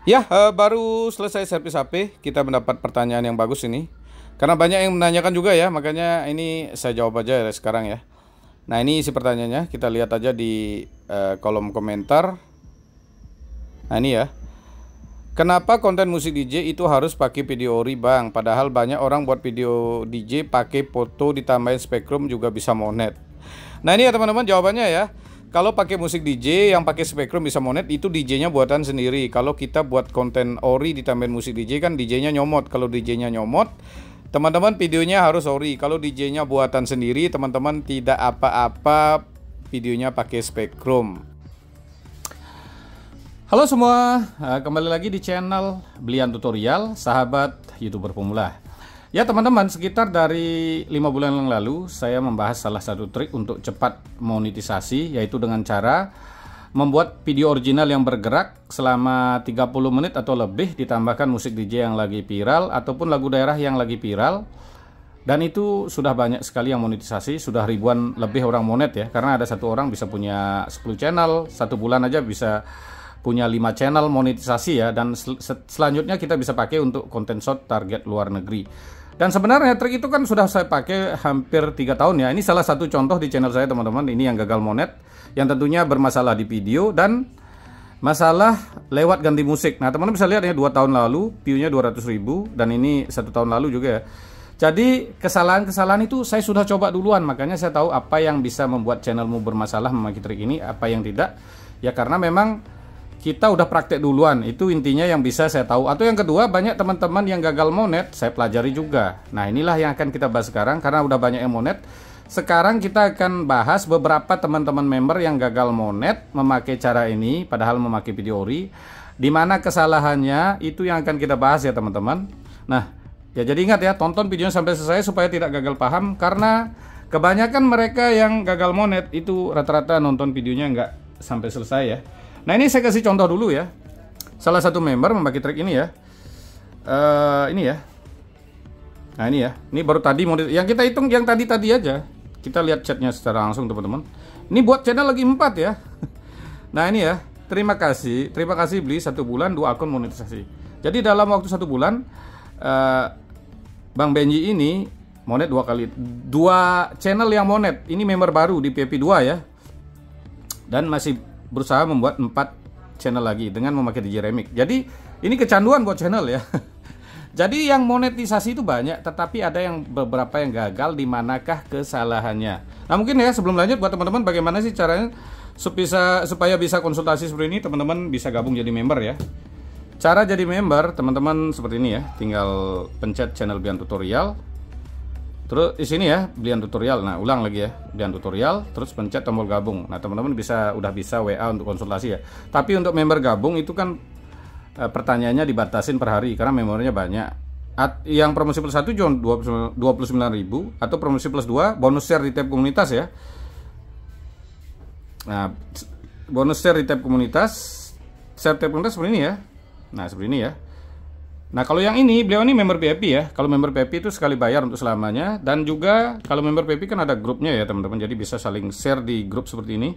Ya, baru selesai servis HP, kita mendapat pertanyaan yang bagus ini. Karena banyak yang menanyakan juga ya, makanya ini saya jawab aja ya sekarang ya. Nah, ini isi pertanyaannya, kita lihat aja di kolom komentar. Nah, ini ya. Kenapa konten musik DJ itu harus pakai video ori, Bang? Padahal banyak orang buat video DJ pakai foto ditambahin spektrum juga bisa monet. Nah, ini ya teman-teman jawabannya ya. Kalau pakai musik DJ yang pakai spektrum bisa monet, itu DJ-nya buatan sendiri. Kalau kita buat konten ori ditambahin musik DJ kan DJ-nya nyomot. Kalau DJ-nya nyomot, teman-teman videonya harus ori. Kalau DJ-nya buatan sendiri, teman-teman tidak apa-apa videonya pakai spektrum. Halo semua, kembali lagi di channel Blian Tutorial, sahabat YouTuber pemula. Ya teman-teman, sekitar dari 5 bulan yang lalu saya membahas salah satu trik untuk cepat monetisasi, yaitu dengan cara membuat video original yang bergerak selama 30 menit atau lebih, ditambahkan musik DJ yang lagi viral ataupun lagu daerah yang lagi viral. Dan itu sudah banyak sekali yang monetisasi, sudah ribuan lebih orang monet ya, karena ada satu orang bisa punya 10 channel, satu bulan aja bisa punya 5 channel monetisasi ya. Dan selanjutnya kita bisa pakai untuk konten short target luar negeri. Dan sebenarnya trik itu kan sudah saya pakai hampir 3 tahun ya. Ini salah satu contoh di channel saya teman-teman. Ini yang gagal monet, yang tentunya bermasalah di video dan masalah lewat ganti musik. Nah teman-teman bisa lihat ya, 2 tahun lalu view-nya 200.000 dan ini 1 tahun lalu juga ya. Jadi kesalahan-kesalahan itu saya sudah coba duluan, makanya saya tahu apa yang bisa membuat channelmu bermasalah memakai trik ini, apa yang tidak. Ya karena memang kita udah praktek duluan, itu intinya yang bisa saya tahu. Atau yang kedua, banyak teman-teman yang gagal monet, saya pelajari juga. Nah inilah yang akan kita bahas sekarang, karena udah banyak yang monet. Sekarang kita akan bahas beberapa teman-teman member yang gagal monet memakai cara ini, padahal memakai video ori. Dimana kesalahannya, itu yang akan kita bahas ya teman-teman. Nah, ya jadi ingat ya, tonton videonya sampai selesai supaya tidak gagal paham. Karena kebanyakan mereka yang gagal monet, itu rata-rata nonton videonya nggak sampai selesai ya. Nah ini saya kasih contoh dulu ya. Salah satu member memakai trik ini ya. Ini ya. Nah ini ya. Ini baru tadi yang kita hitung yang tadi aja. Kita lihat chatnya secara langsung teman-teman. Ini buat channel lagi 4 ya. Nah ini ya. Terima kasih beli 1 bulan 2 akun monetisasi. Jadi dalam waktu 1 bulan Bang Benji ini monet 2 kali. 2 channel yang monet. Ini member baru di PvP2 ya. Dan masih berusaha membuat 4 channel lagi dengan memakai DJ Remix. Jadi ini kecanduan buat channel ya. Jadi yang monetisasi itu banyak, tetapi ada yang beberapa yang gagal. Di manakah kesalahannya? Nah mungkin ya sebelum lanjut, buat teman-teman bagaimana sih caranya supaya bisa konsultasi seperti ini, teman-teman bisa gabung jadi member ya. Cara jadi member teman-teman seperti ini ya. Tinggal pencet channel Blian Tutorial. Terus di sini ya, Blian Tutorial. Nah, ulang lagi ya, Blian Tutorial, terus pencet tombol gabung. Nah, teman-teman udah bisa WA untuk konsultasi ya. Tapi untuk member gabung itu kan pertanyaannya dibatasin per hari karena membernya banyak. Yang promosi plus 1 cuma 29.000 atau promosi plus 2 bonus share di tab komunitas ya. Nah, bonus share di tab komunitas, share tab komunitas seperti ini ya. Nah, seperti ini ya. Nah kalau yang ini, beliau ini member VIP ya. Kalau member VIP itu sekali bayar untuk selamanya. Dan juga kalau member VIP kan ada grupnya ya teman-teman. Jadi bisa saling share di grup seperti ini.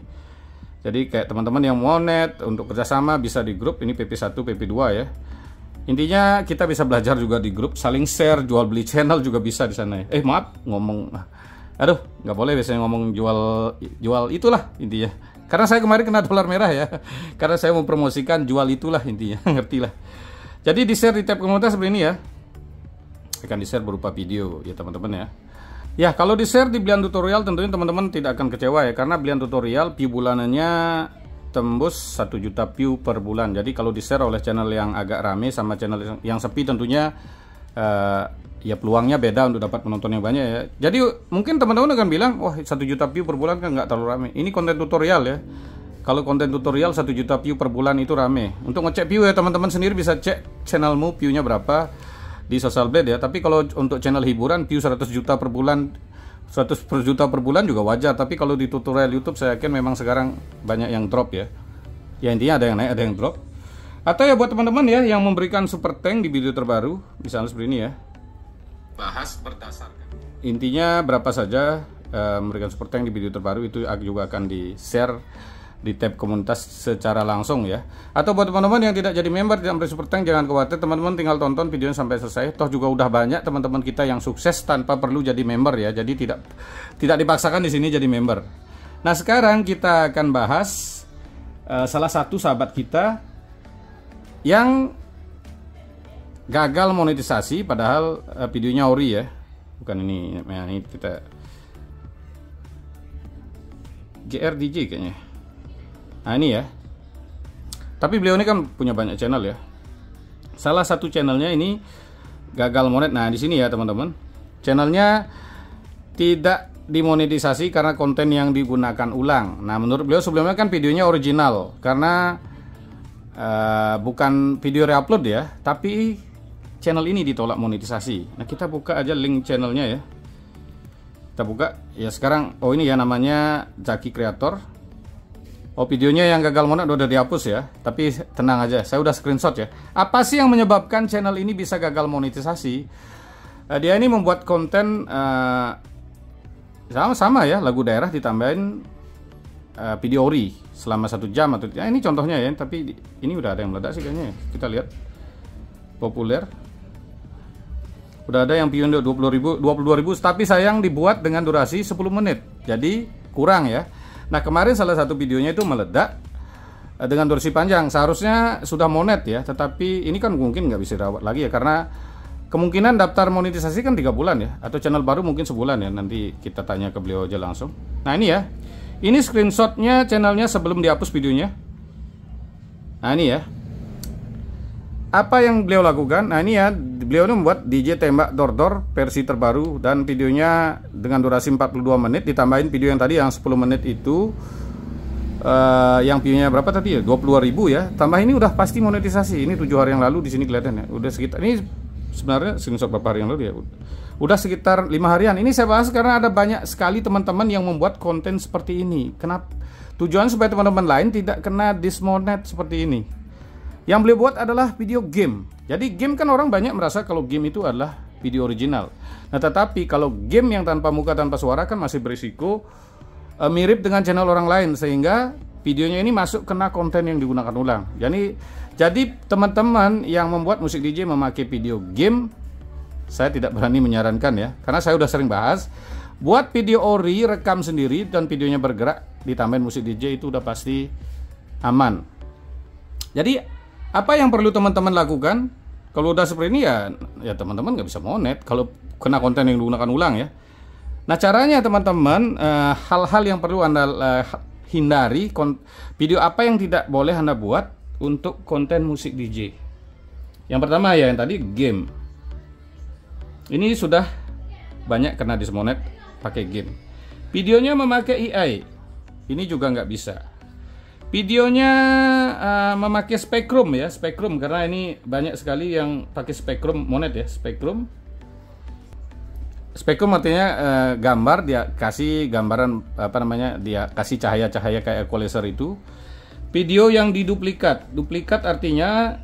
Jadi kayak teman-teman yang monet untuk kerjasama bisa di grup. Ini PP1, PP2 ya. Intinya kita bisa belajar juga di grup. Saling share, jual beli channel juga bisa di sana ya. Maaf, ngomong. Aduh, nggak boleh biasanya ngomong jual itulah intinya. Karena saya kemarin kena dolar merah ya. Karena saya mempromosikan jual itulah intinya. Ngertilah. Jadi di share di tab komunitas seperti ini ya. Akan di share berupa video ya teman-teman ya. Ya kalau di share di Blian Tutorial tentunya teman-teman tidak akan kecewa ya. Karena Blian Tutorial view bulanannya tembus 1 juta view per bulan. Jadi kalau di share oleh channel yang agak rame sama channel yang sepi tentunya ya peluangnya beda untuk dapat penonton yang banyak ya. Jadi mungkin teman-teman akan bilang, wah 1 juta view per bulan kan nggak terlalu rame. Ini konten tutorial ya. Kalau konten tutorial 1 juta view per bulan itu rame. Untuk ngecek view ya teman-teman sendiri bisa cek channelmu view-nya berapa di Social Blade ya. Tapi kalau untuk channel hiburan view 100 juta per bulan, 100 juta per bulan juga wajar. Tapi kalau di tutorial YouTube saya yakin memang sekarang banyak yang drop ya. Ya intinya ada yang naik, ada yang drop. Atau ya buat teman-teman ya yang memberikan super thank di video terbaru, misalnya seperti ini ya. Bahas berdasarkan. Intinya berapa saja memberikan super thank di video terbaru itu juga akan di-share di tab komunitas secara langsung ya. Atau buat teman-teman yang tidak jadi member, tidak memberi super thanks, jangan khawatir teman-teman, tinggal tonton videonya sampai selesai. Toh juga udah banyak teman-teman kita yang sukses tanpa perlu jadi member ya. Jadi tidak dipaksakan di sini jadi member. Nah, sekarang kita akan bahas salah satu sahabat kita yang gagal monetisasi padahal videonya ori ya. Bukan ini kita GRDJ kayaknya. Nah, ini ya. Tapi beliau ini kan punya banyak channel ya. Salah satu channelnya ini gagal monet. Nah, di sini ya teman-teman. Channelnya tidak dimonetisasi karena konten yang digunakan ulang. Nah, menurut beliau sebelumnya kan videonya original karena bukan video reupload ya, tapi channel ini ditolak monetisasi. Nah, kita buka aja link channelnya ya. Kita buka ya sekarang. Oh, ini ya namanya Zaki Creator. Oh, videonya yang gagal monet udah dihapus ya. Tapi tenang aja, saya udah screenshot ya. Apa sih yang menyebabkan channel ini bisa gagal monetisasi? Dia ini membuat konten sama-sama ya, lagu daerah ditambahin video ori selama 1 jam atau ya, ini contohnya ya. Tapi ini udah ada yang meledak sih kayaknya ya. Kita lihat populer. Udah ada yang view 22.000, tapi sayang dibuat dengan durasi 10 menit. Jadi kurang ya. Nah, kemarin salah satu videonya itu meledak dengan durasi panjang. Seharusnya sudah monet ya, tetapi ini kan mungkin nggak bisa dirawat lagi ya, karena kemungkinan daftar monetisasi kan 3 bulan ya, atau channel baru mungkin sebulan ya. Nanti kita tanya ke beliau aja langsung. Nah, ini ya, ini screenshotnya channelnya sebelum dihapus videonya. Nah, ini ya, apa yang beliau lakukan. Nah, ini ya, beliau ini membuat DJ Tembak Dor-Dor versi terbaru dan videonya dengan durasi 42 menit ditambahin video yang tadi yang 10 menit itu yang viewnya berapa tadi ya, 22.000 ya. Tambah ini udah pasti monetisasi. Ini 7 hari yang lalu di sini kelihatan ya. Udah sekitar, ini sebenarnya screenshot beberapa hari yang lalu ya. Udah sekitar 5 harian. Ini saya bahas karena ada banyak sekali teman-teman yang membuat konten seperti ini. Kenapa? Tujuan supaya teman-teman lain tidak kena dismonet seperti ini. Yang beliau buat adalah video game. Jadi game kan orang banyak merasa kalau game itu adalah video original. Nah, tetapi kalau game yang tanpa muka tanpa suara kan masih berisiko mirip dengan channel orang lain, sehingga videonya ini masuk kena konten yang digunakan ulang. Jadi teman-teman yang membuat musik DJ memakai video game, saya tidak berani menyarankan ya, karena saya udah sering bahas. Buat video ori, rekam sendiri dan videonya bergerak ditambahin musik DJ itu udah pasti aman. Jadi apa yang perlu teman-teman lakukan kalau udah seperti ini ya teman-teman nggak bisa monet kalau kena konten yang digunakan ulang ya. Nah, caranya teman-teman, hal-hal yang perlu Anda hindari, video apa yang tidak boleh Anda buat untuk konten musik DJ. Yang pertama ya yang tadi game. Ini sudah banyak kena dismonet pakai game. Videonya memakai AI, ini juga nggak bisa. Videonya memakai spektrum ya, spektrum, karena ini banyak sekali yang pakai spektrum monet ya, spektrum. Spektrum artinya gambar, dia kasih gambaran apa namanya, dia kasih cahaya-cahaya kayak equalizer itu. Video yang diduplikat, duplikat artinya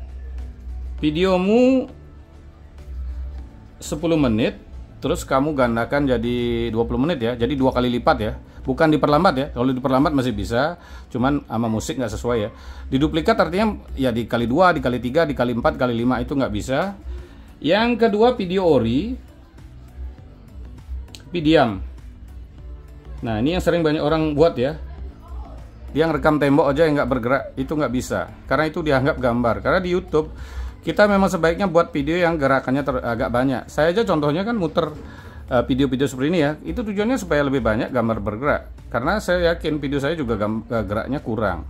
videomu 10 menit, terus kamu gandakan jadi 20 menit ya, jadi 2 kali lipat ya. Bukan diperlambat ya, kalau diperlambat masih bisa, cuman sama musik nggak sesuai ya. Diduplikat artinya ya dikali 2, dikali 3, dikali 4, dikali 5 itu nggak bisa. Yang kedua video ori, diam. Nah, ini yang sering banyak orang buat ya. Dia ngerekam tembok aja yang nggak bergerak, itu nggak bisa, karena itu dianggap gambar. Karena di YouTube kita memang sebaiknya buat video yang gerakannya agak banyak. Saya aja contohnya kan muter video-video seperti ini ya, itu tujuannya supaya lebih banyak gambar bergerak, karena saya yakin video saya juga geraknya kurang.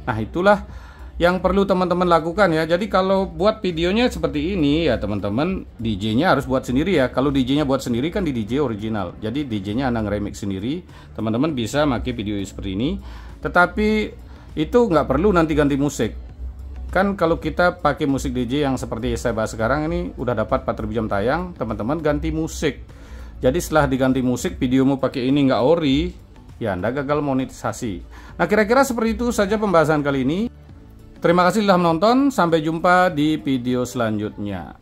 Nah, itulah yang perlu teman-teman lakukan ya. Jadi kalau buat videonya seperti ini ya teman-teman, DJ-nya harus buat sendiri ya. Kalau DJ-nya buat sendiri kan di DJ original, jadi DJ-nya Anda nge-remix sendiri, teman-teman bisa pakai video seperti ini. Tetapi itu nggak perlu nanti ganti musik. Kan kalau kita pakai musik DJ yang seperti saya bahas sekarang ini udah dapat 4.000 jam tayang, teman-teman ganti musik. Jadi setelah diganti musik, videomu pakai ini nggak ori, ya Anda gagal monetisasi. Nah, kira-kira seperti itu saja pembahasan kali ini. Terima kasih telah menonton, sampai jumpa di video selanjutnya.